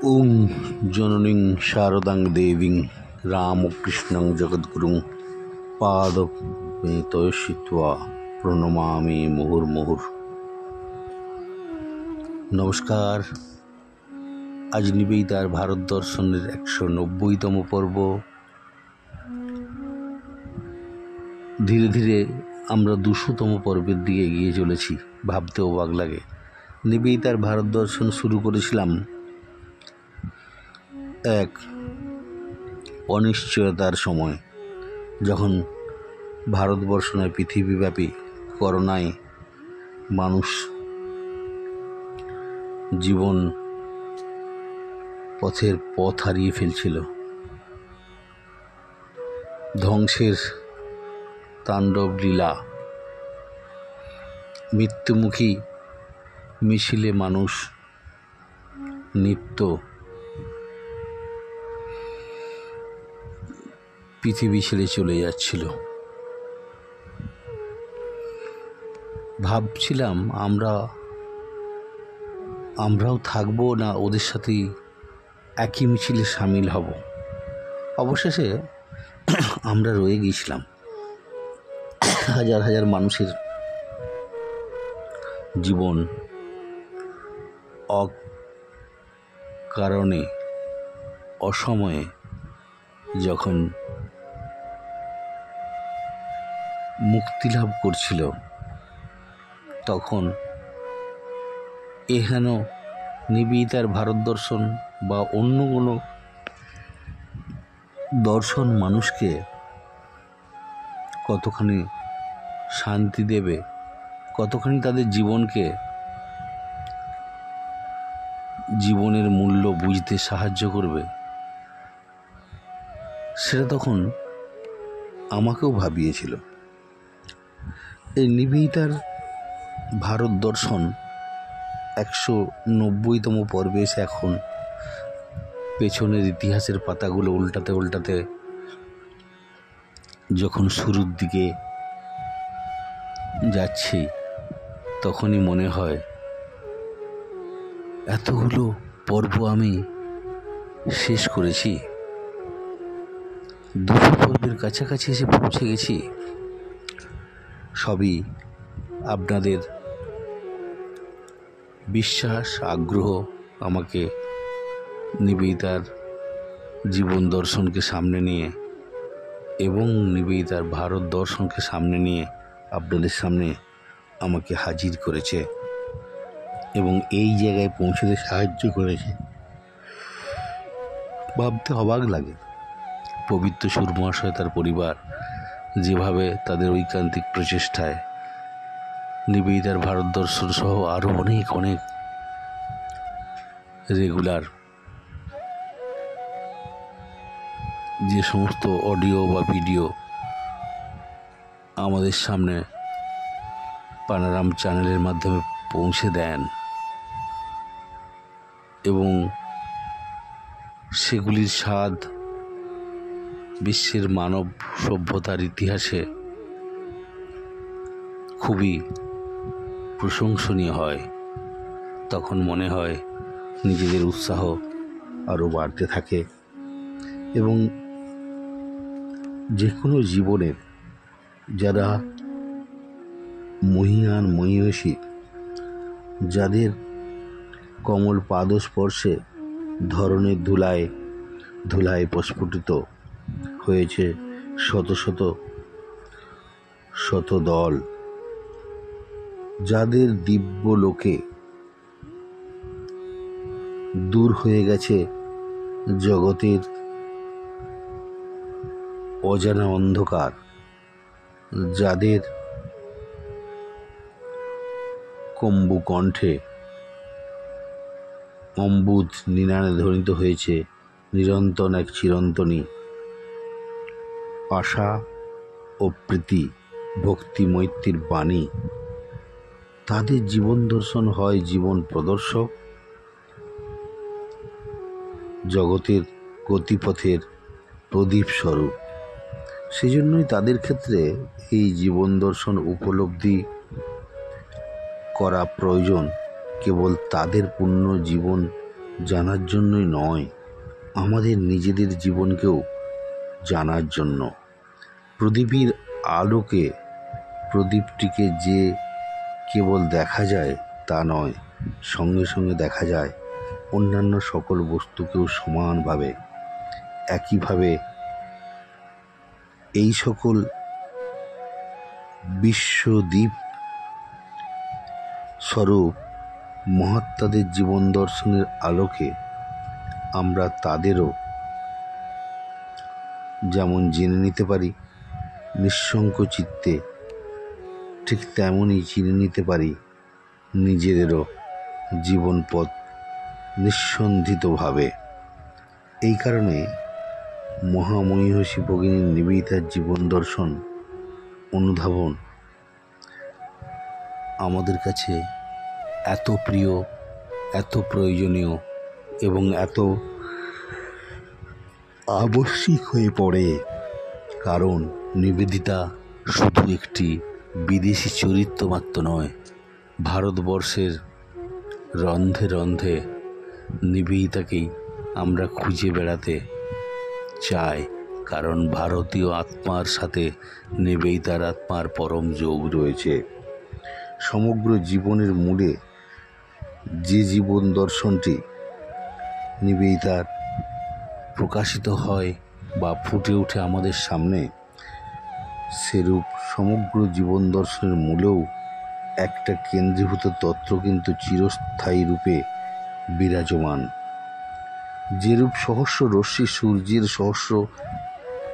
ওং জননীং শারদাং দেবীং রামকৃষ্ণং জগদ্গুরুং পাদপেতয়িত্বা প্রণমামি মুহুর্মুহুঃ। নমস্কার। আজ নিবেদিতার ভারত দর্শনের 190তম পর্ব। ধীরে ধীরে আমরা 200তম পর্বের দিকে এগিয়ে চলেছি। ভাবতে অবাক লাগে। নিবেদিতার ভারত দর্শন শুরু করেছিলাম এক অনিশ্চয়তার সময়, যখন ভারতবর্ষ নয় পৃথিবীব্যাপী করোনায় মানুষ জীবন পথের পথ হারিয়ে ফেলছিল। ধ্বংসের তাণ্ডব লীলা, মৃত্যুমুখী মিছিলে মানুষ নিত্য পৃথিবী ছেড়ে চলে যাচ্ছিল। ভাবছিলাম আমরাও থাকবো না ওদের সাথে একই মিছিলে সামিল হব। অবশেষে আমরা রয়ে গিয়েছিলাম। হাজার হাজার মানুষের জীবন অকারণে অসময়ে যখন মুক্তি লাভ করছিল, তখন এহেন নিবেদিতার ভারত দর্শন বা অন্য কোনো দর্শন মানুষকে কতখানি শান্তি দেবে, কতখানি তাদের জীবনের মূল্য বুঝতে সাহায্য করবে, সেটা তখন আমাকেও ভাবিয়েছিল। এই নিবেদিতার ভারত দর্শন 190তম পর্বে এসে এখন পেছনের ইতিহাসের পাতাগুলো উল্টাতে উল্টাতে যখন শুরুর দিকে যাচ্ছি, তখনই মনে হয় এতগুলো পর্ব আমি শেষ করেছি, 200 পর্বের কাছাকাছি এসে পৌঁছে গেছি। সবই আপনাদের বিশ্বাস, আগ্রহ আমাকে নিবেদিতার জীবন দর্শনকে সামনে নিয়ে এবং নিবেদিতার ভারত দর্শনকে সামনে নিয়ে আপনাদের সামনে আমাকে হাজির করেছে এবং এই জায়গায় পৌঁছতে সাহায্য করেছে। ভাবতে অবাক লাগে, পবিত্র সুর মহাশয় তার পরিবার যেভাবে তাদের ঐকান্তিক প্রচেষ্টায় নিবেদিতার ভারত দর্শন সহ আরও অনেক অনেক রেগুলার যে সমস্ত অডিও বা ভিডিও আমাদের সামনে পানারাম চ্যানেলের মাধ্যমে পৌঁছে দেন এবং সেগুলির স্বাদ বিশ্বের মানব সভ্যতার ইতিহাসে খুবই প্রশংসনীয় হয়, তখন মনে হয় নিজেদের উৎসাহ আরও বাড়তে থাকে এবং যে কোনো জীবনের যারা মহীয়ান মহীয়সী, যাদের কমল পাদস্পর্শে ধরনের ধুলায় প্রস্ফুটিত হয়েছে শত শত দল, যাদের দিব্য লোকে দূর হয়ে গেছে জগতের অজানা অন্ধকার, যাদের কম্বু কণ্ঠে অম্বুদ নিনাদে ধ্বনিত হয়েছে নিরন্তন এক চিরন্তনী আশা ও প্রীতি, ভক্তি মৈত্রীর বাণী, তাদের জীবন দর্শন হয় জীবন প্রদর্শক, জগতের গতিপথের প্রদীপ স্বরূপ। সেজন্যই তাদের ক্ষেত্রে এই জীবন দর্শন উপলব্ধি করা প্রয়োজন। কেবল তাদের পূর্ণ জীবন জানার জন্যই নয়, আমাদের নিজেদের জীবনকেও জানার জন্য। প্রদীপের আলোকে প্রদীপটিকে যে কেবল দেখা যায় তা নয়, সঙ্গে সঙ্গে দেখা যায় অন্যান্য সকল বস্তুকেও সমানভাবে। একইভাবে এই সকল বিশ্বদ্বীপ স্বরূপ মহাত্মাদের জীবন দর্শনের আলোকে আমরা তাদেরও যেমন জেনে নিতে পারি নিঃসংক চিত্তে, ঠিক তেমনই চিনে নিতে পারি নিজেদেরও জীবন পথ নিঃসন্ধিতভাবে। এই কারণে মহামহিষী ভগিনী নিবেদিতার জীবন দর্শন অনুধাবন আমাদের কাছে এত প্রিয়, এত প্রয়োজনীয় এবং এত আবশ্যিক হয়ে পড়ে। কারণ নিবেদিতা শুধু একটি বিদেশি চরিত্র মাত্র নয়, ভারতবর্ষের রন্ধে রন্ধে নিবেদিতাকেই আমরা খুঁজে বেড়াতে চাই। কারণ ভারতীয় আত্মার সাথে নিবেদিতার আত্মার পরম যোগ রয়েছে। সমগ্র জীবনের মূলে যে জীবন দর্শনটি নিবেদিতার প্রকাশিত হয় বা ফুটে ওঠে আমাদের সামনে, সেরূপ সমগ্র জীবন দর্শনের মূলেও একটা কেন্দ্রীভূত তত্ত্ব কিন্তু চিরস্থায়ী রূপে বিরাজমান। যেরূপ সহস্র রশ্মি সূর্যের সহস্র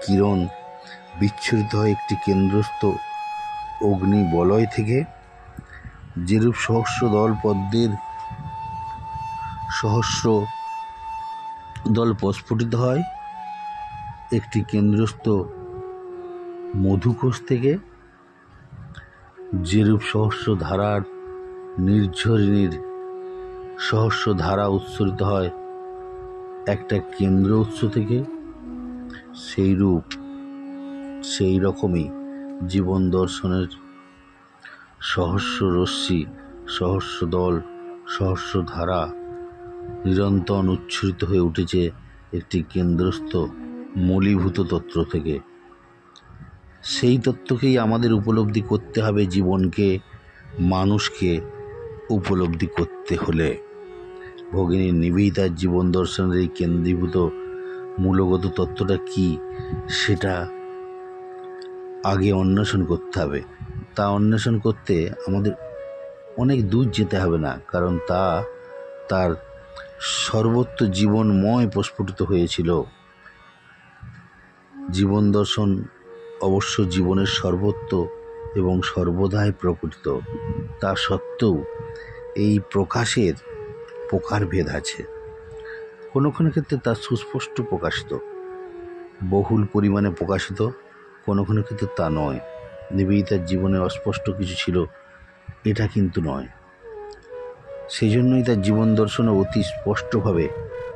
কিরণ বিচ্ছুরিত হয় একটি কেন্দ্রস্থ অগ্নি বলয় থেকে, যেরূপ সহস্র দল পদ্মের সহস্র দল প্রস্ফুটিত হয় একটি কেন্দ্রস্থ মধুকোষ থেকে, যেরূপ সহস্র ধারার নির্ঝরিণীর সহস্র ধারা উৎসরিত হয় একটা কেন্দ্র উৎস থেকে, সেই রকমই জীবন দর্শনের সহস্র রশ্মি, সহস্র দল, সহস্র ধারা নিরন্তর উচ্ছ্বসিত হয়ে উঠেছে একটি কেন্দ্রস্থ মূলীভূত তত্ত্ব থেকে। সেই তত্ত্বকেই আমাদের উপলব্ধি করতে হবে। জীবনকে, মানুষকে উপলব্ধি করতে হলে ভগিনী নিবেদিতার জীবন দর্শনের এই কেন্দ্রীভূত মূলগত তত্ত্বটা কি, সেটা আগে অন্বেষণ করতে হবে। তা অন্বেষণ করতে আমাদের অনেক দূর যেতে হবে না, কারণ তা তার সর্বত্র জীবনময় প্রস্ফুটিত হয়েছিল। জীবন দর্শন অবশ্য জীবনের সর্বত্র এবং সর্বদাই প্রকটিত। তা সত্ত্বেও এই প্রকাশের প্রকারভেদ আছে। কোনো কোনো ক্ষেত্রে তা সুস্পষ্ট প্রকাশিত, বহুল পরিমাণে প্রকাশিত, কোনো কোনো ক্ষেত্রে তা নয়। নিবেদিতার জীবনে অস্পষ্ট কিছু ছিল, এটা কিন্তু নয়। সেই জন্যই তার জীবন দর্শনে অতি স্পষ্টভাবে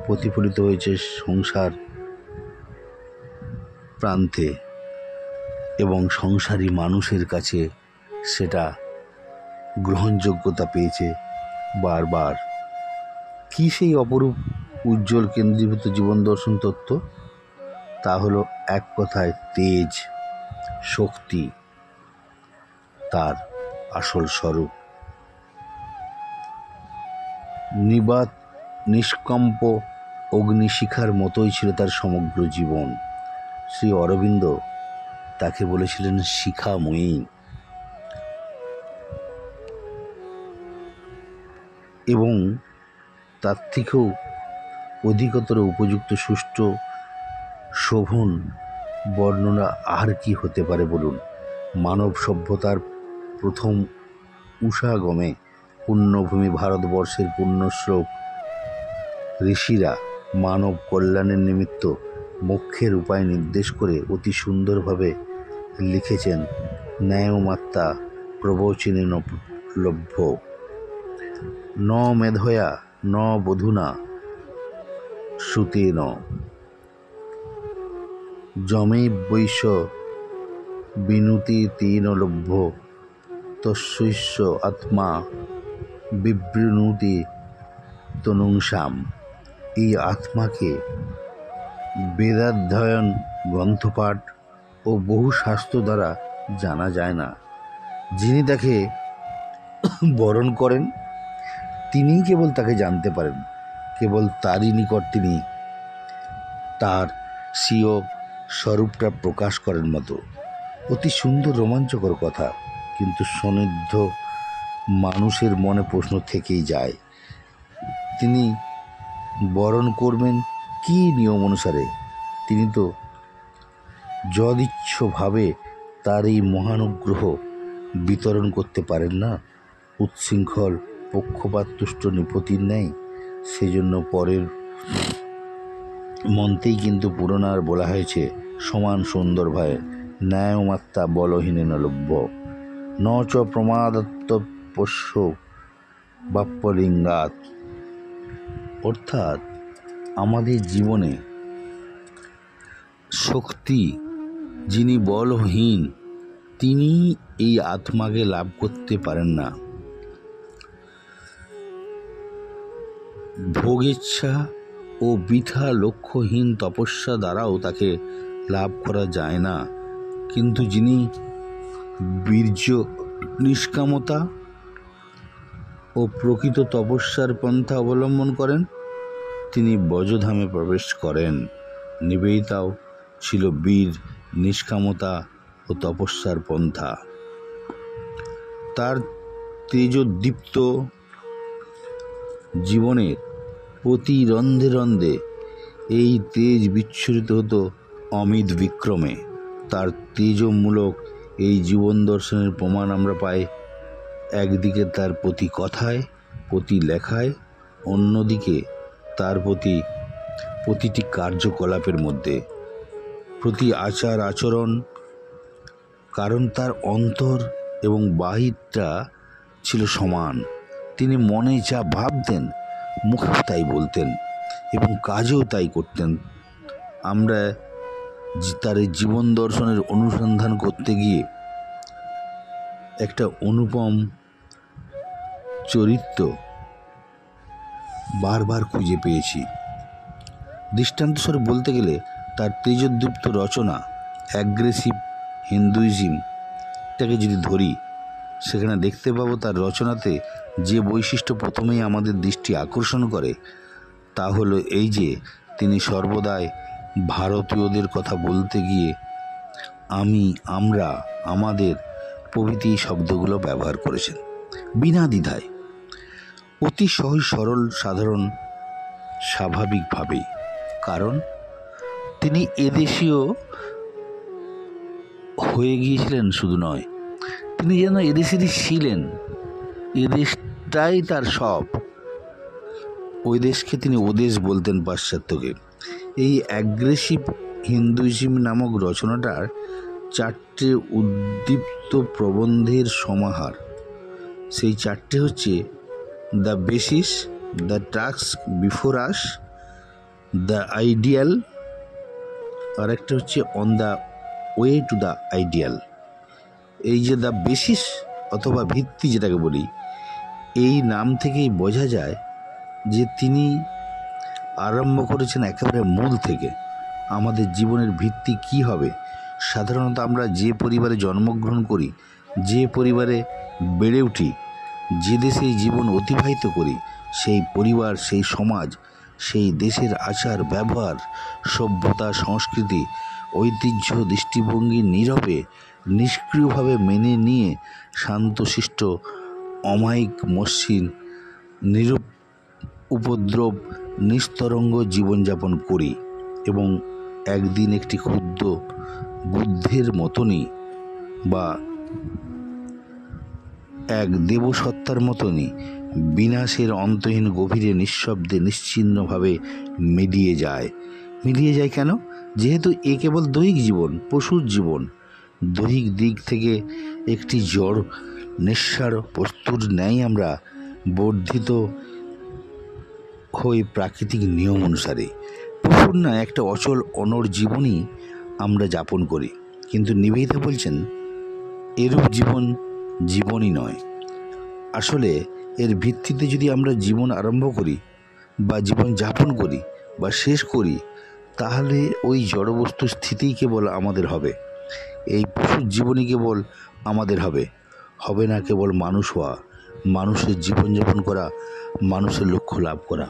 প্রতিফলিত হয়েছে সংসার প্রান্তে, এবং সংসারী মানুষের কাছে সেটা গ্রহণযোগ্যতা পেয়েছে বারবার। কি সেই অপরূপ উজ্জ্বল কেন্দ্রীভূত জীবন দর্শন তত্ত্ব? তা হলো এক কথায় তেজ, শক্তি, তার আসল স্বরূপ। নিবাত নিষ্কম্প অগ্নিশিখার মতোই ছিল তার সমগ্র জীবন। শ্রী অরবিন্দ তাকে বলেছিলেন শিখাময়ী। এবং তার থেকেও অধিকতর উপযুক্ত সুষ্ঠু শোভন বর্ণনা আর কি হতে পারে বলুন? মানব সভ্যতার প্রথম উষাগমে পুণ্যভূমি ভারতবর্ষের পুণ্যশ্লোক ঋষিরা মানব কল্যাণের নিমিত্ত মোক্ষের উপায় নির্দেশ করে অতি সুন্দরভাবে লিখেছেন। ন্যায়মাত্রা প্রবচনেন লভ্য ন মেধয়া ন বধূনা শ্রুতেন যমৈবৈষ বিনুতি তেন লভ্য তস্যৈষ আত্মা বিবৃণুতি তনুংসাম। এই আত্মাকে বেদাধ্যয়ন, গ্রন্থপাঠ ও বহু শাস্ত্র দ্বারা জানা যায় না। যিনি তাকে বরণ করেন তিনিই কেবল তাকে জানতে পারেন। কেবল তারই নিকট তিনি তার স্বীয় স্বরূপটা প্রকাশ করেন মতো। অতি সুন্দর রোমাঞ্চকর কথা, কিন্তু সন্নিগ্ধ মানুষের মনে প্রশ্ন থেকেই যায়, তিনি বরণ করবেন কি নিয়ম অনুসারে? তিনি তো যদিচ্ছভাবে তার এই মহানুগ্রহ বিতরণ করতে পারেন না। উচ্ছৃঙ্খল পক্ষপাততুষ্ট নৃপতির ন্যায়। সেজন্য পরের মন্ত্রেই কিন্তু পুরাণার বলা হয়েছে, সমান সুন্দর ভয় ন্যায়মাত্রা বলহীন লভ্য ন চ প্রমাদত্ব পোষ্য বাপ্যলিঙ্গাত। অর্থাৎ আমাদের জীবনে শক্তি যিনি বলহীন তিনি এই আত্মাকে লাভ করতে পারেন না। ভোগেচ্ছা ও বৃথা লক্ষ্যহীন তপস্যা দ্বারাও তাকে লাভ করা যায় না। কিন্তু যিনি বীর্য, নিষ্কামতা ও প্রকৃত তপস্যার পন্থা অবলম্বন করেন তিনি ব্রজধামে প্রবেশ করেন। নিবেদিতাও ছিল বীর, নিষ্কামতা ও তপস্যার পন্থা। তার তেজোদ্দীপ্ত জীবনের প্রতি রন্ধে রন্ধে এই তেজ বিচ্ছুরিত হতো অমিত বিক্রমে। তার তেজমূলক এই জীবন দর্শনের প্রমাণ আমরা পাই একদিকে তার প্রতি কথায়, প্রতি লেখায়, অন্যদিকে তার প্রতিটি কার্যকলাপের মধ্যে, প্রতি আচার আচরণ। কারণ তার অন্তর এবং বাহিরটা ছিল সমান। তিনি মনে যা ভাবতেন মুখেও তাই বলতেন এবং কাজেও তাই করতেন। আমরা তার জীবন দর্শনের অনুসন্ধান করতে গিয়ে একটা অনুপম চরিত্র বারবার খুঁজে পেয়েছি। দৃষ্টান্তস্বরূপ বলতে গেলে তার তেজোদ্দীপ্ত রচনা অ্যাগ্রেসিভ হিন্দুইজমটাকে যদি ধরি, সেখানে দেখতে পাবো তার রচনাতে যে বৈশিষ্ট্য প্রথমেই আমাদের দৃষ্টি আকর্ষণ করে তা হলো এই যে তিনি সর্বদাই ভারতীয়দের কথা বলতে গিয়ে আমি, আমরা, আমাদের প্রভৃতি শব্দগুলো ব্যবহার করেছেন বিনা দ্বিধায়, অতি সহজ সরল সাধারণ স্বাভাবিকভাবেই। কারণ তিনি এদেশীয় হয়ে গিয়েছিলেন শুধু নয়, তিনি যেন এদেশেরই ছিলেন। এদেশটাই তার সব। ওই দেশকে তিনি ওদেশ বলতেন পাশ্চাত্যকে। এই অ্যাগ্রেসিভ হিন্দুইজম নামক রচনাটার 4টে উদ্দীপ্ত প্রবন্ধের সমাহার। সেই 4টে হচ্ছে the basis, the task before us, the ideal, আর একটা হচ্ছে on the way to the ideal. এই যে দ্য বেসিস অথবা ভিত্তি যেটাকে বলি, এই নাম থেকেই বোঝা যায় যে তিনি আরম্ভ করেছেন একেবারে মূল থেকে। আমাদের জীবনের ভিত্তি কি হবে? সাধারণত আমরা যে পরিবারে জন্মগ্রহণ করি, যে পরিবারে বেড়ে উঠি, যে দেশে জীবন অতিবাহিত করি, সেই পরিবার, সেই সমাজ, সেই দেশের আচার ব্যবহার, সভ্যতা, সংস্কৃতি, ঐতিহ্য, দৃষ্টিভঙ্গি নীরবে নিষ্ক্রিয়ভাবে মেনে নিয়ে শান্তশিষ্ট অমায়িক মসৃণ উপদ্রব নিস্তরঙ্গ জীবনযাপন করি এবং একদিন একটি ক্ষুদ্র বুদ্ধের মতনই বা এক দেবসত্তার মতনই বিনাশের অন্তহীন গভীরে নিঃশব্দে নিশ্চিহ্নভাবে মিলিয়ে যায়। কেন? যেহেতু এ কেবল দৈহিক জীবন, পশুর জীবন। দৈহিক দিক থেকে একটি জড় নিঃসার বস্তুর ন্যায় আমরা বর্ধিত হয়ে প্রাকৃতিক নিয়ম অনুসারে পশুর না একটা অচল অনড় জীবনই আমরা যাপন করি। কিন্তু নিবেদিতা বলছেন এরূপ জীবন জীবনই নয়। আসলে এর ভিত্তিতে যদি আমরা জীবন আরম্ভ করি, বা জীবন যাপন করি বা শেষ করি, তাহলে ওই জড়বস্তু স্থিতিই কেবল আমাদের হবে। এই পশুর জীবনই কেবল আমাদের হবে, হবে না কেবল মানুষ হওয়া, মানুষের জীবনযাপন করা, মানুষের লক্ষ্য লাভ করা।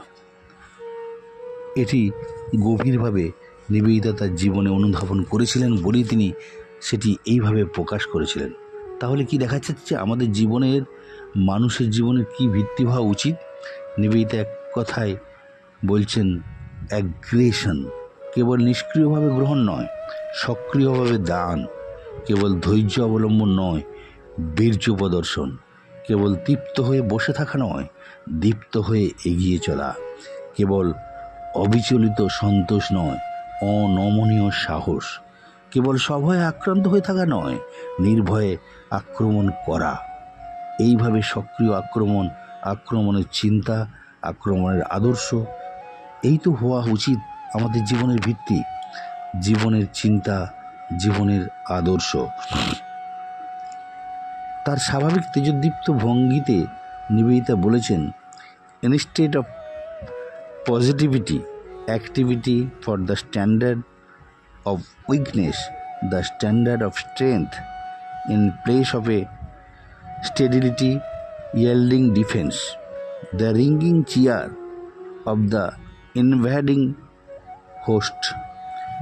এটি গভীরভাবে নিবেদিতা তার জীবনে অনুধাবন করেছিলেন বলেই তিনি সেটি এইভাবে প্রকাশ করেছিলেন। তাহলে কি দেখা যাচ্ছে আমাদের জীবনের, মানুষের জীবনের কি ভিত্তি হওয়া উচিত? নিবেদিতা এক কথায় বলছেন, অ্যাগ্রেশন, কেবল নিষ্ক্রিয়ভাবে গ্রহণ নয়, সক্রিয়ভাবে দান, কেবল ধৈর্য অবলম্বন নয়, বীর্য প্রদর্শন, কেবল তৃপ্ত হয়ে বসে থাকা নয়, দীপ্ত হয়ে এগিয়ে চলা, কেবল অবিচলিত সন্তোষ নয়, অনমনীয় সাহস, কেবল সভয়ে আক্রান্ত হয়ে থাকা নয়, নির্ভয়ে আক্রমণ করা। এইভাবে সক্রিয় আক্রমণ, আক্রমণের চিন্তা, আক্রমণের আদর্শ, এই তো হওয়া উচিত আমাদের জীবনের ভিত্তি, জীবনের চিন্তা, জীবনের আদর্শ। তার স্বাভাবিক তেজোদ্দীপ্ত ভঙ্গিতে নিবেদিতা বলেছেন, instead of positivity, activity for the standard of weakness, the standard of strength, in place of a steadily yielding defense, the ringing cheer of the invading host.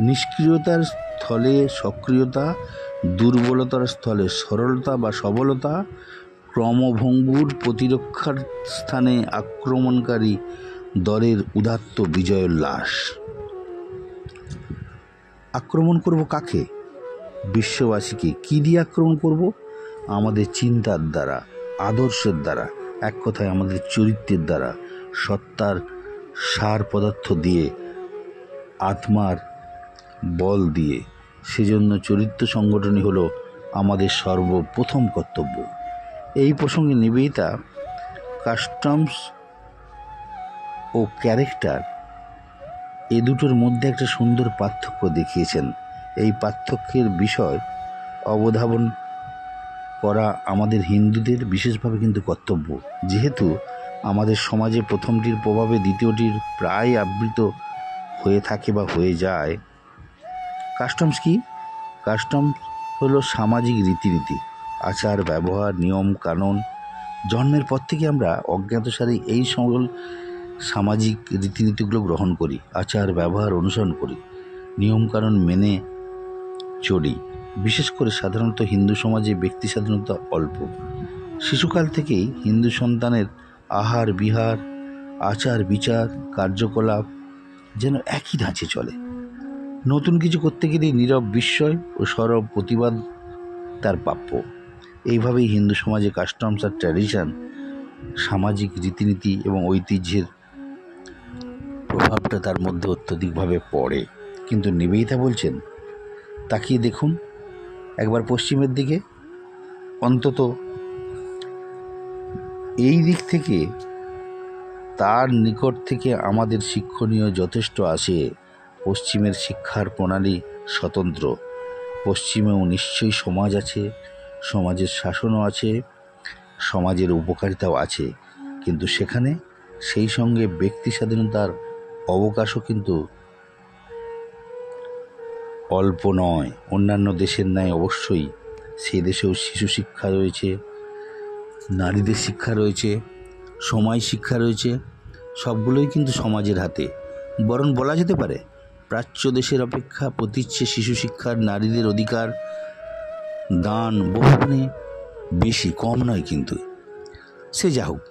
নিষ্ক্রিয়তার স্থলে সক্রিয়তা, দুর্বলতার স্থলে সরলতা বা সবলতা, ক্রমভঙ্গুর প্রতিরক্ষার স্থানে আক্রমণকারী দলের উদাত্ত বিজয়োল্লাস। আক্রমণ করব কাকে? বিশ্ববাসীকে। কি দিয়ে আক্রমণ করব? আমাদের চিন্তার দ্বারা, আদর্শের দ্বারা, এক কথায় আমাদের চরিত্রের দ্বারা, সত্তার সার পদার্থ দিয়ে, আত্মার বল দিয়ে। সেজন্য চরিত্র সংগঠনই হলো আমাদের সর্বপ্রথম কর্তব্য। এই প্রসঙ্গে নিবেদিতা কাস্টমস ও ক্যারেক্টার, এ দুটোর মধ্যে একটা সুন্দর পার্থক্য দেখিয়েছেন। এই পার্থক্যের বিষয় অবধারণ করা আমাদের হিন্দুদের বিশেষভাবে কিন্তু কর্তব্য, যেহেতু আমাদের সমাজে প্রথমটির প্রভাবে দ্বিতীয়টির প্রায় আবৃত হয়ে থাকে বা হয়ে যায়। কাস্টমস কি? কাস্টমস হলো সামাজিক রীতিনীতি, আচার ব্যবহার, নিয়ম কানুন। জন্মের পর থেকে আমরা অজ্ঞাতসারে এই সকল সামাজিক রীতিনীতিগুলো গ্রহণ করি, আচার ব্যবহার অনুসরণ করি, নিয়মকানুন মেনে চলি। বিশেষ করে সাধারণত হিন্দু সমাজে ব্যক্তি স্বাধীনতা অল্প। শিশুকাল থেকেই হিন্দু সন্তানের আহার বিহার, আচার বিচার, কার্যকলাপ যেন একই ধাঁচে চলে। নতুন কিছু করতে গেলে নীরব বিস্ময় ও সরব প্রতিবাদ তার প্রাপ্য। এইভাবেই হিন্দু সমাজে কাস্টমস আর ট্র্যাডিশন, সামাজিক রীতিনীতি এবং ঐতিহ্যের প্রভাবটা তার মধ্যে অত্যধিকভাবে পড়ে। কিন্তু নিবেদিতা বলছেন, তাকিয়ে দেখুন একবার পশ্চিমের দিকে, অন্তত এই দিক থেকে তার নিকট থেকে আমাদের শিক্ষণীয় যথেষ্ট আসে। পশ্চিমের শিক্ষার প্রণালী স্বতন্ত্র। পশ্চিমেও নিশ্চয়ই সমাজ আছে, সমাজের শাসনও আছে, সমাজের উপকারিতাও আছে, কিন্তু সেখানে সেই সঙ্গে ব্যক্তি স্বাধীনতার অবকাশও কিন্তু অল্প নয়। অন্যান্য দেশের ন্যায় অবশ্যই সে দেশেও শিশু শিক্ষা রয়েছে, নারীদের শিক্ষা রয়েছে, সময় শিক্ষা রয়েছে, সবগুলোই কিন্তু সমাজের হাতে। বরং বলা যেতে পারে প্রাচ্য দেশের অপেক্ষা প্রতীচ্যে শিশু শিক্ষার, নারীদের অধিকার দান বহুগুণে বেশি, কম নয়। কিন্তু সে যা হোক,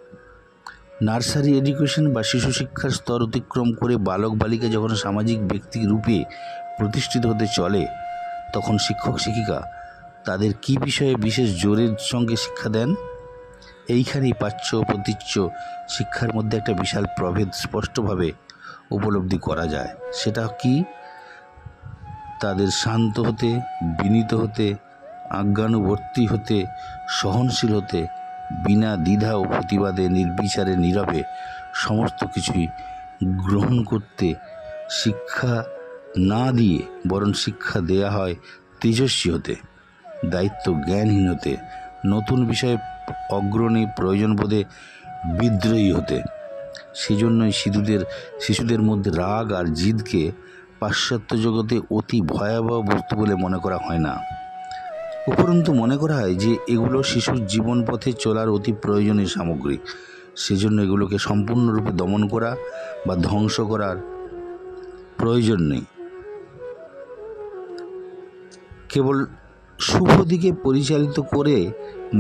নার্সারি এডুকেশন বা শিশু শিক্ষার স্তর অতিক্রম করে বালক বালিকা যখন সামাজিক ব্যক্তি রূপে প্রতিষ্ঠিত হতে চলে, তখন শিক্ষক শিক্ষিকা তাদের কি বিষয়ে বিশেষ জোরের সঙ্গে শিক্ষা দেন? এইখানেই প্রাচ্য ও প্রতীচ্য শিক্ষার মধ্যে একটা বিশাল প্রভেদ স্পষ্টভাবে উপলব্ধি করা যায়। সেটা কি? তাদের শান্ত হতে, বিনীত হতে, আজ্ঞানুবর্তী হতে, সহনশীল হতে, বিনা দ্বিধা ও প্রতিবাদে নির্বিচারে নীরবে সমস্ত কিছুই গ্রহণ করতে শিক্ষা না দিয়ে বরং শিক্ষা দেয়া হয় তেজস্বী হতে, দায়িত্ব জ্ঞানহীন হতে, নতুন বিষয়ে অগ্রণী প্রয়োজন বোধে বিদ্রোহী হতে। সেই জন্যই শিশুদের মধ্যে রাগ আর জিদকে পাশ্চাত্য জগতে অতি ভয়াবহ বস্তু বলে মনে করা হয় না। উপরন্তু মনে করা হয় যে এগুলো শিশুর জীবন পথে চলার অতি প্রয়োজনীয় সামগ্রী। সেজন্য এগুলোকে সম্পূর্ণরূপে দমন করা বা ধ্বংস করার প্রয়োজন নেই। কেবল শুভ দিকে পরিচালিত করে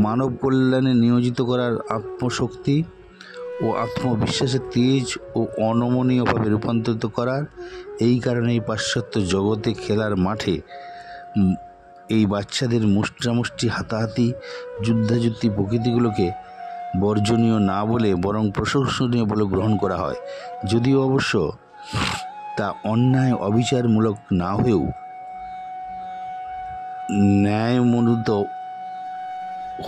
মানব কল্যাণে নিয়োজিত করার আত্মশক্তি ও আত্মবিশ্বাসের তেজ ও অনমনীয়ভাবে রূপান্তরিত করার, এই কারণে এই পাশ্চাত্য জগতে খেলার মাঠে এই বাচ্চাদের মুষ্টামুষ্টি, হাতাহাতি, যুদ্ধাযুদ্ধি প্রকৃতিগুলোকে বর্জনীয় না বলে বরং প্রশংসনীয় বলে গ্রহণ করা হয়। যদিও অবশ্য তা অন্যায় অবিচারমূলক না হয়েও ন্যায়মনুত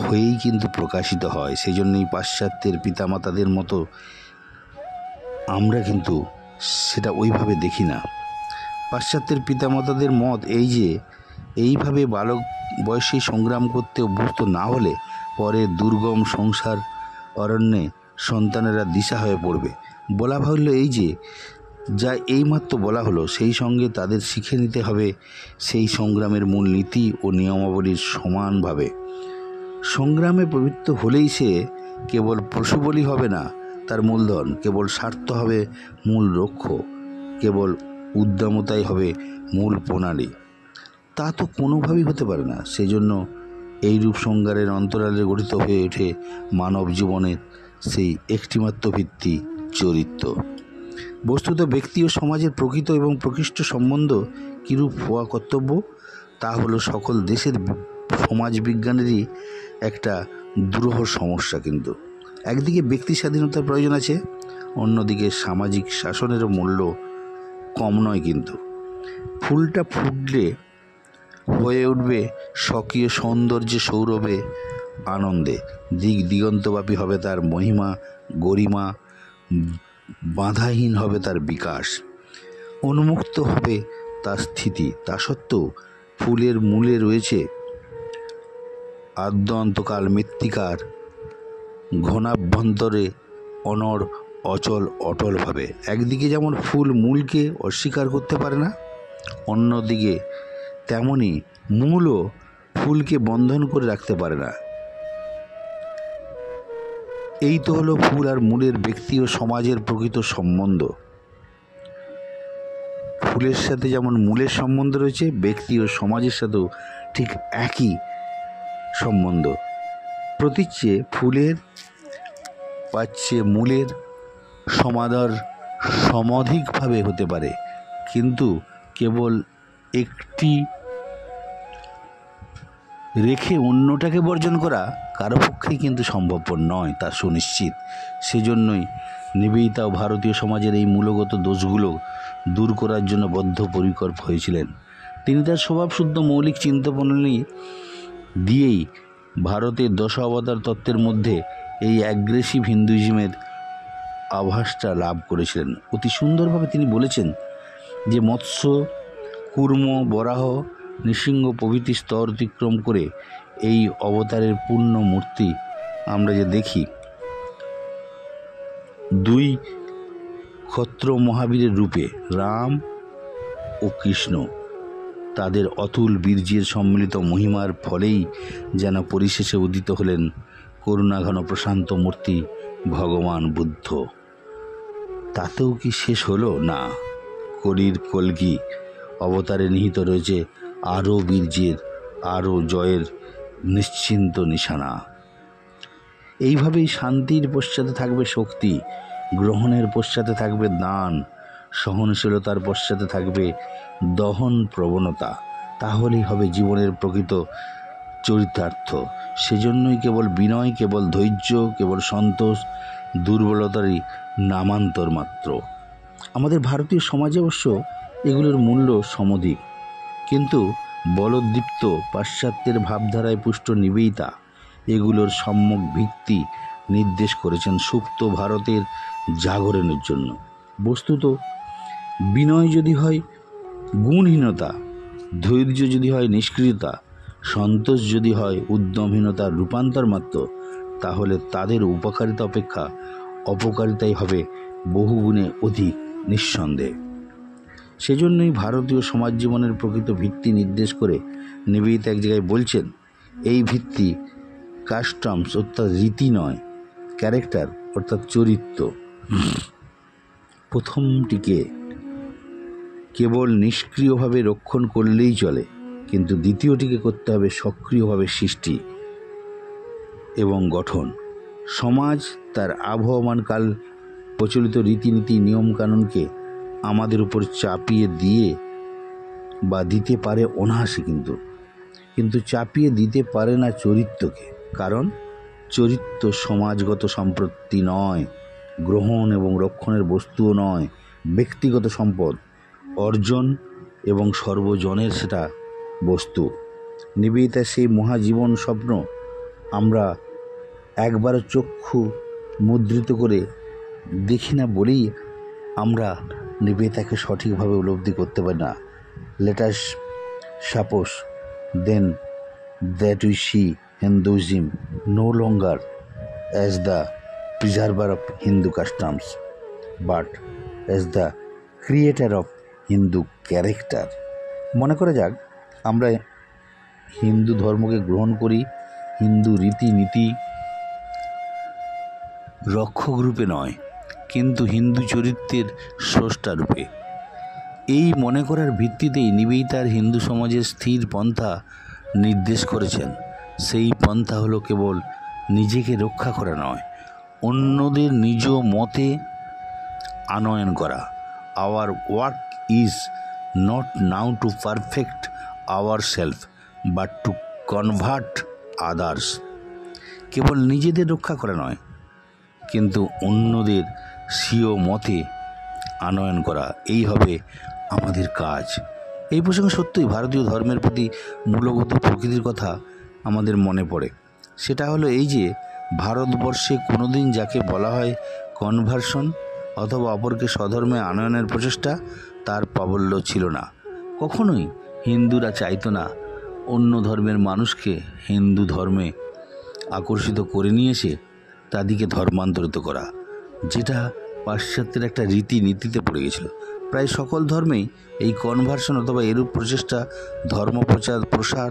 হয়েই কিন্তু প্রকাশিত হয়। সেই জন্যই পাশ্চাত্যের পিতামাতাদের মতো আমরা কিন্তু সেটা ওইভাবে দেখি না। পাশ্চাত্যের পিতামাতাদের মত এই যে এইভাবে বালক বয়সে সংগ্রাম করতে অভ্যস্ত না হলে পরে দুর্গম সংসার অরণ্যে সন্তানেরা দিশা হয়ে পড়বে। বলা বাহুল্য এই যে যা এইমাত্র বলা হলো সেই সঙ্গে তাদের শিখে নিতে হবে সেই সংগ্রামের মূল নীতি ও নিয়মাবলীর সমানভাবে। সংগ্রামে প্রবৃত্ত হলেই সে কেবল পশুবলি হবে না তার মূলধন, কেবল স্বার্থ হবে মূল লক্ষ্য, কেবল উদ্দামতাই হবে মূল প্রণালী। তা তো কোনোভাবেই হতে পারে না। সেই জন্য এইরূপ সংগ্রামের অন্তরালে গঠিত হয়ে ওঠে মানব জীবনের সেই একটিমাত্র ভিত্তি, চরিত্র। বস্তুত ব্যক্তি ও সমাজের প্রকৃত এবং প্রকৃষ্ট সম্বন্ধ কীরূপ হওয়া কর্তব্য, তা হলো সকল দেশের সমাজবিজ্ঞানেরই একটা দুরূহ সমস্যা। কিন্তু একদিকে ব্যক্তি স্বাধীনতার প্রয়োজন আছে, অন্যদিকে সামাজিক শাসনেরও মূল্য কম নয়। কিন্তু ফুলটা ফুটলে হয়ে উঠবে স্বকীয় সৌন্দর্যে, সৌরভে, আনন্দে, দিক দিগন্তব্যাপী হবে তার মহিমা, গরিমা, বাধাহীন হবে তার বিকাশ, উন্মুক্ত হবে তার স্থিতি। তা সত্ত্বেও ফুলের মূলে রয়েছে আদ্য অন্তকাল মৃত্তিকার ঘনাভ্যন্তরে অনড়, অচল, অটলভাবে। একদিকে যেমন ফুল মূলকে অস্বীকার করতে পারে না, অন্যদিকে তেমনি মূলও ফুলকে বন্ধন করে রাখতে পারে না। এই তো হলো ফুল আর মূলের ব্যক্তি ও সমাজের প্রকৃত সম্বন্ধ। ফুলের সাথে যেমন মূলের সম্বন্ধ রয়েছে, ব্যক্তি ও সমাজের সাথেও ঠিক একই সম্বন্ধ। প্রতীচ্যে ফুলের পাচ্ছে মূলের সমাদর সমধিকভাবে হতে পারে, কিন্তু কেবল একটি রেখে অন্যটাকে বর্জন করা কারো পক্ষেই কিন্তু সম্ভবপর নয়, তা সুনিশ্চিত। সেজন্যই নিবেদিতা ভারতীয় সমাজের এই মূলগত দোষগুলো দূর করার জন্য বদ্ধপরিকর হয়েছিলেন। তিনি তার স্বভাবশুদ্ধ মৌলিক চিন্তাপ্রণালী দিয়েই ভারতের দশাবতার তত্ত্বের মধ্যে এই অ্যাগ্রেসিভ হিন্দুইজমের আভাসটা লাভ করেছিলেন। অতি সুন্দরভাবে তিনি বলেছেন যে মৎস্য, কুর্ম, বরাহ, নৃসিংহ প্রভৃতি স্তর অতিক্রম করে এই অবতারের পূর্ণ মূর্তি আমরা যে দেখি, দুই ক্ষত্র মহাবীরের রূপে রাম ও কৃষ্ণ, তাদের অতুল বীর্যের সম্মিলিত মহিমার ফলেই যেন পরিশেষে উদিত হলেন করুণাঘন প্রশান্ত মূর্তি ভগবান বুদ্ধ। তাতেও কি শেষ হলো না? কলির কলকি অবতারে নিহিত রয়েছে আরও বীর্যের, আরও জয়ের নিশ্চিন্ত নিশানা। এইভাবেই শান্তির পশ্চাতে থাকবে শক্তি, গ্রহণের পশ্চাতে থাকবে দান, সহনশীলতার পশ্চাতে থাকবে দহন প্রবণতা। তাহলেই হবে জীবনের প্রকৃত চরিতার্থ। সেজন্যই কেবল বিনয়, কেবল ধৈর্য, কেবল সন্তোষ দুর্বলতারই নামান্তর মাত্র। আমাদের ভারতীয় সমাজে অবশ্য এগুলোর মূল্য সমধিক, কিন্তু বলদীপ্ত পাশ্চাত্যের ভাবধারায় পুষ্ট নিবেদিতা এগুলোর সম্যক ভিত্তি নির্দেশ করেছেন সুপ্ত ভারতের জাগরণের জন্য। বস্তুত বিনয় যদি হয় গুণহীনতা, ধৈর্য যদি হয় নিষ্ক্রিয়তা, সন্তোষ যদি হয় উদ্যমহীনতার রূপান্তর মাত্র, তাহলে তাদের উপকারিতা অপেক্ষা অপকারিতাই হবে বহুগুণে অধিক, নিঃসন্দেহে। সেজন্যই ভারতীয় সমাজ জীবনের প্রকৃত ভিত্তি নির্দেশ করে নিবেদিতা এক জায়গায় বলছেন, এই ভিত্তি কাস্টমস অর্থাৎ রীতি নয়, ক্যারেক্টার অর্থাৎ চরিত্র। প্রথমটিকে কেবল নিষ্ক্রিয়ভাবে রক্ষণ করলেই চলে, কিন্তু দ্বিতীয়টিকে করতে হবে সক্রিয়ভাবে সৃষ্টি এবং গঠন। সমাজ তার আবহমান কাল প্রচলিত রীতিনীতি নিয়মকানুনকে আমাদের উপর চাপিয়ে দিয়ে বা দিতে পারে অনায়াসে, কিন্তু চাপিয়ে দিতে পারে না চরিত্রকে। কারণ চরিত্র সমাজগত সম্পত্তি নয়, গ্রহণ এবং রক্ষণের বস্তুও নয়, ব্যক্তিগত সম্পদ, অর্জন এবং সর্বজনের সেটা বস্তু। নিবেদিতার সেই মহাজীবন স্বপ্ন আমরা একবারও চক্ষু মুদ্রিত করে দেখি না বলেই আমরা নিবেদিতাকে সঠিকভাবে উপলব্ধি করতে পারি না। Let us suppose then that we see Hinduism no longer as the preserver of Hindu customs, but as the creator of Hindu character. মনে করা যাক আমরা হিন্দু ধর্মকে গ্রহণ করি হিন্দু রীতিনীতি রক্ষক রূপে নয়, কিন্তু হিন্দু চরিত্রের স্রষ্টা রূপে। এই মনে করার ভিত্তিতেই নিবেদিতার হিন্দু সমাজের স্থির পন্থা নির্দেশ করেছেন। সেই পন্থা হলো কেবল নিজেকে রক্ষা করা নয়, অন্যদের নিজ মতে আনয়ন করা। Our work is not now to perfect our self but to convert others. কেবল নিজেদের রক্ষা করা নয়, কিন্তু অন্যদের স্বীয় মতে আনয়ন করা, এই হবে আমাদের কাজ। এই প্রসঙ্গে সত্যই ভারতীয় ধর্মের প্রতি মূলগত প্রকৃতির কথা আমাদের মনে পড়ে। সেটা হলো এই যে ভারতবর্ষে কোনোদিন যাকে বলা হয় কনভার্সন অথবা অপরকে স্বধর্মে আনয়নের প্রচেষ্টা, তার প্রাবল্য ছিল না। কখনোই হিন্দুরা চাইতো না অন্য ধর্মের মানুষকে হিন্দু ধর্মে আকর্ষিত করে নিয়ে এসে তাদেরকে ধর্মান্তরিত করা, যেটা পাশ্চাত্যের একটা রীতিনীতিতে পড়ে গেছিল। প্রায় সকল ধর্মেই এই কনভার্সন অথবা এরূপ প্রচেষ্টা ধর্ম প্রসার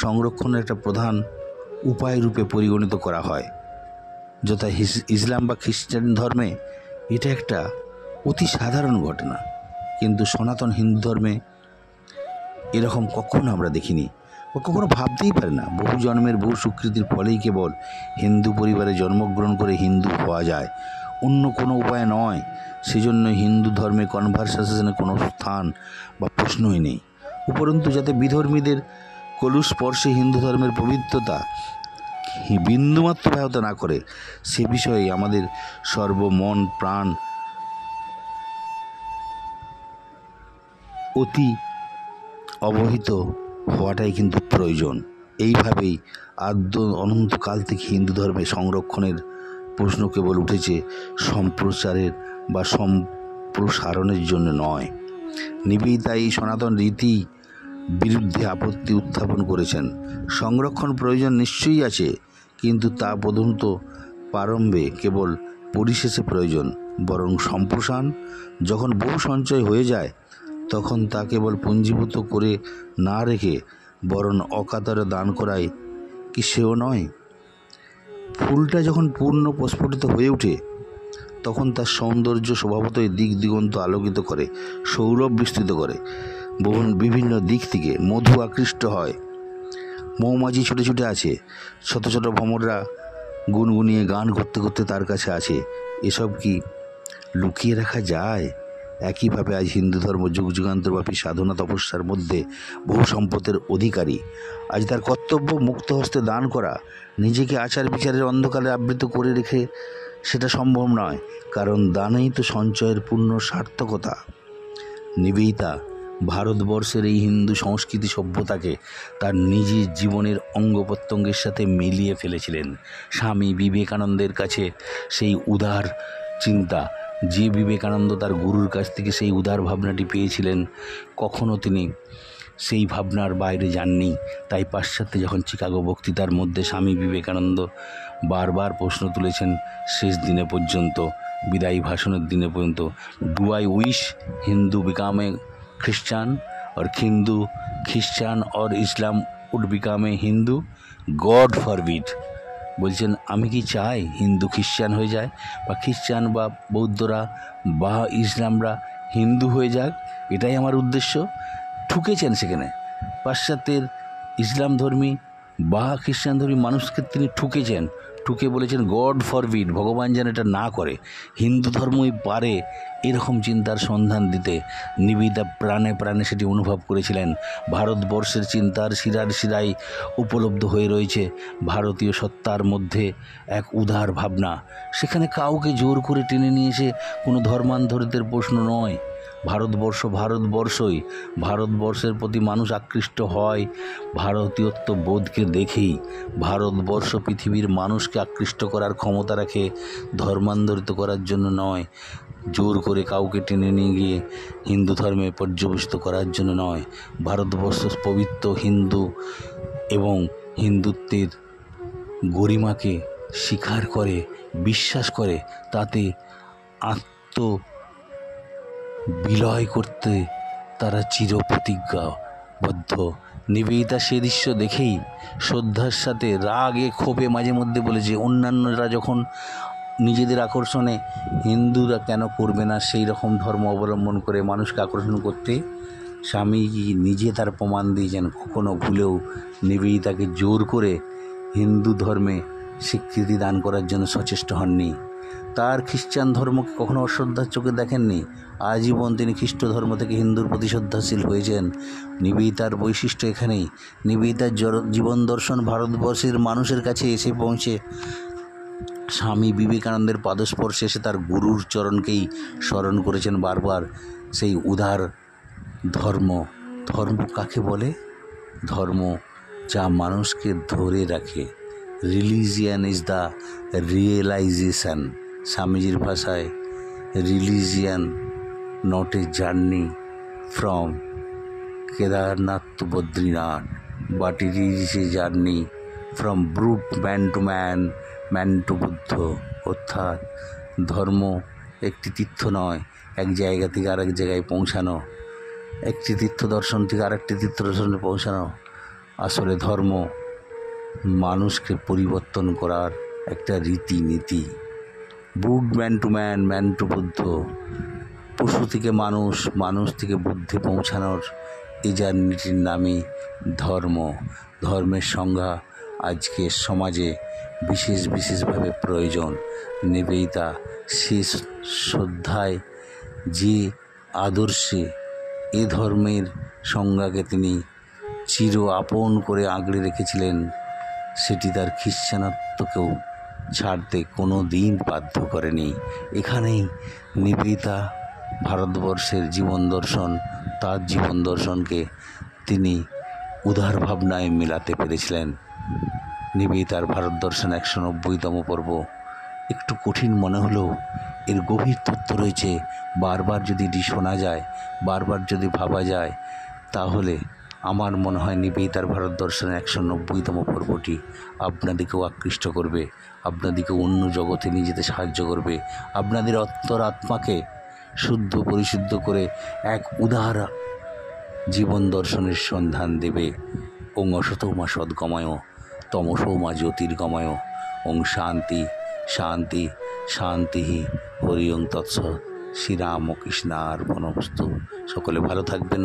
সংরক্ষণের একটা প্রধান উপায় রূপে পরিগণিত করা হয়। যথা ইসলাম বা খ্রিস্টান ধর্মে এটা একটা অতি সাধারণ ঘটনা, কিন্তু সনাতন হিন্দু ধর্মে এরকম কখনো আমরা দেখিনি, কখনো ভাবতেই পারে না। বহু জন্মের বহু স্বীকৃতির ফলেই কেবল হিন্দু পরিবারে জন্মগ্রহণ করে হিন্দু হওয়া যায়, অন্য কোনো উপায় নয়। সেজন্য হিন্দু ধর্মে কনভার্সেশনের কোনো স্থান বা প্রশ্নই নেই। উপরন্তু যাতে বিধর্মীদের কলুষ স্পর্শে হিন্দু ধর্মের পবিত্রতা বিন্দুমাত্র ব্যাহত না করে, সে বিষয়ে আমাদের সর্বমন প্রাণ অতি অবহিত হওয়াটাই কিন্তু প্রয়োজন। এইভাবেই আদ্য অনন্তকাল থেকে হিন্দু ধর্মের সংরক্ষণের প্রশ্ন কেবল উঠেছে সম্প্রচারের বা সম্প্রসারণের জন্য নয়। নিবেদিতা এই সনাতন রীতি বিরুদ্ধে আপত্তি উত্থাপন করেছেন। সংরক্ষণ প্রয়োজন নিশ্চয়ই আছে, কিন্তু তা প্রধানত প্রারম্ভে কেবল পরিশেষে প্রয়োজন, বরং সম্প্রসারণ যখন বহু সঞ্চয় হয়ে যায় তখন তা কেবল পুঞ্জীভূত করে না রেখে বরং অকাতরে দান করাই কি সেও নয়? ফুলটা যখন পূর্ণ প্রস্ফুটিত হয়ে ওঠে তখন তার সৌন্দর্য স্বভাবতই দিক দিগন্ত আলোকিত করে, সৌরভ বিস্তৃত করে, বিভিন্ন দিক থেকে মধু আকৃষ্ট হয়। মৌমাছি ছুটে ছুটে আছে, ছোট ছোট ভ্রমররা গুনগুনিয়ে গান করতে করতে তার কাছে আছে। এসব কি লুকিয়ে রাখা যায়? একইভাবে আজ হিন্দু ধর্ম যুগ যুগান্তরব্যাপী সাধনা তপস্যার মধ্যে বহু সম্পদের অধিকারী। আজ তার কর্তব্য মুক্ত হস্তে দান করা। নিজেকে আচার বিচারের অন্ধকারে আবৃত করে রেখে সেটা সম্ভব নয়, কারণ দানেই তো সঞ্চয়ের পূর্ণ সার্থকতা। নিবেদিতা ভারতবর্ষের এই হিন্দু সংস্কৃতি সভ্যতাকে তার নিজের জীবনের অঙ্গ প্রত্যঙ্গের সাথে মিলিয়ে ফেলেছিলেন। স্বামী বিবেকানন্দের কাছে সেই উদার চিন্তা, যে বিবেকানন্দ তার গুরুর কাছ থেকে সেই উদার ভাবনাটি পেয়েছিলেন, কখনো তিনি সেই ভাবনার বাইরে যাননি। তাই পাশ্চাত্যে যখন চিকাগো বক্তৃতার মধ্যে স্বামী বিবেকানন্দ বারবার প্রশ্ন তুলেছেন শেষ দিনে পর্যন্ত বিদায়ী ভাষণের দিনে পর্যন্ত, do I wish Hindu become a Christian और हिंदू খ্রিস্টান और Islam would become a Hindu, God forbid. বলছেন আমি কি চাই হিন্দু খ্রিস্টান হয়ে যায়, বা খ্রিস্টান বা বৌদ্ধরা বা ইসলামরা হিন্দু হয়ে যাক, এটাই আমার উদ্দেশ্য। ঠুকেছেন সেখানে পাশ্চাত্যের ইসলাম ধর্মী বা খ্রিস্টান ধর্মী মানুষকে তিনি ঠুকেছেন, ঠুকে বলেছেন গড ফরবিড, ভগবান যেন এটা না করে, হিন্দু ধর্মই পারে এরকম চিন্তার সন্ধান দিতে। নিবেদিতা প্রাণে প্রাণে সেটি অনুভব করেছিলেন। ভারতবর্ষের চিন্তার শিরার শিরায় উপলব্ধ হয়ে রয়েছে ভারতীয় সত্তার মধ্যে এক উদার ভাবনা। সেখানে কাউকে জোর করে টেনে নিয়ে এসে কোনো ধর্মান্তরিতের প্রশ্ন নয়। ভারতবর্ষই, ভারতবর্ষের প্রতি মানুষ আকৃষ্ট হয় ভারতীয়ত্ব বোধকে দেখেই। ভারতবর্ষ পৃথিবীর মানুষকে আকৃষ্ট করার ক্ষমতা রাখে, ধর্মান্তরিত করার জন্য নয়, জোর করে কাউকে টেনে নিয়ে গিয়ে হিন্দু ধর্মে পর্যবেসিত করার জন্য নয়। ভারতবর্ষ পবিত্র হিন্দু এবং হিন্দুত্বের গরিমাকে স্বীকার করে, বিশ্বাস করে, তাতে বিলয় করতে তারা চিরপ্রতিজ্ঞাবদ্ধ। নিবেদিতা সে দৃশ্য দেখেই শ্রদ্ধার সাথে রাগে ক্ষোভে মাঝে মধ্যে বলেছে, অন্যান্যরা যখন নিজেদের আকর্ষণে হিন্দুরা কেন করবে না সেই রকম ধর্ম অবলম্বন করে মানুষকে আকর্ষণ করতে। স্বামীজি নিজে তার প্রমাণ দিয়েছেন, কখনো ভুলেও নিবেদিতাকে জোর করে হিন্দু ধর্মে স্বীকৃতি দান করার জন্য সচেষ্ট হননি। তার খ্রিস্টান ধর্মকে কখনো অশ্রদ্ধার চোখে দেখেননি। আজীবন তিনি খ্রিস্ট ধর্ম থেকে হিন্দুর প্রতি শ্রদ্ধাশীল হয়েছেন। নিবেদিতার বৈশিষ্ট্য এখানেই। নিবেদিতার জীবন দর্শন ভারতবর্ষের মানুষের কাছে এসে পৌঁছে স্বামী বিবেকানন্দের পাদস্পর্শে এসে তার গুরুর চরণকেই স্মরণ করেছেন বারবার। সেই উদার ধর্ম, ধর্ম কাকে বলে? ধর্ম যা মানুষকে ধরে রাখে। Religion is the realization. স্বামীজির ভাষায়, religion not a journey from Kedarnath to Badrinath, but it is a journey from brute man to man, man to Buddha. অর্থাৎ ধর্ম একটি তীর্থ নয়, এক জায়গা থেকে আরেক জায়গায় পৌঁছানো, একটি তীর্থ দর্শন থেকে আরেকটি তীর্থ দর্শনে পৌঁছানো। আসলে ধর্ম মানুষকে পরিবর্তন করার একটা রীতিনীতি। Brute man to man, man to Buddha. পশু থেকে মানুষ, মানুষ থেকে বুদ্ধে পৌঁছানোর এই জার্নিটির নামই ধর্ম। ধর্মের সংজ্ঞা আজকের সমাজে বিশেষভাবে প্রয়োজন। নিবেদিতা সে শ্রদ্ধায়, যে আদর্শে এ ধর্মের সংজ্ঞাকে তিনি চির আপন করে আঁকড়ে রেখেছিলেন, সেটি তার খ্রিশ্চানত্বকেও ছাড়তে কোনো দিন বাধ্য করেনি। এখানেই নিবেদিতা ভারতবর্ষের জীবন দর্শন, তার জীবন দর্শনকে তিনি উদার ভাবনায় মেলাতে পেরেছিলেন। নিবেদিতার ভারত দর্শন 190তম পর্ব একটু কঠিন মনে হলেও এর গভীর তথ্য রয়েছে। বারবার যদি এটি শোনা যায়, বারবার যদি ভাবা যায়, তাহলে আমার মনে হয় নিবেদিতার ভারত দর্শনের 190তম পর্বটি আপনাদেরকেও আকৃষ্ট করবে, আপনাদেরকে অন্য জগতে নিয়ে যেতে সাহায্য করবে, আপনাদের অন্তরাত্মাকে শুদ্ধ পরিশুদ্ধ করে এক উদার জীবন দর্শনের সন্ধান দেবে। ওং অসতোমা সদ্গময় তমসোমা জ্যোতির্গময়। ওং শান্তি শান্তি শান্তি। হরি ওং তৎসৎ। শ্রীরামকৃষ্ণার্পণমস্তু। সকলে ভালো থাকবেন।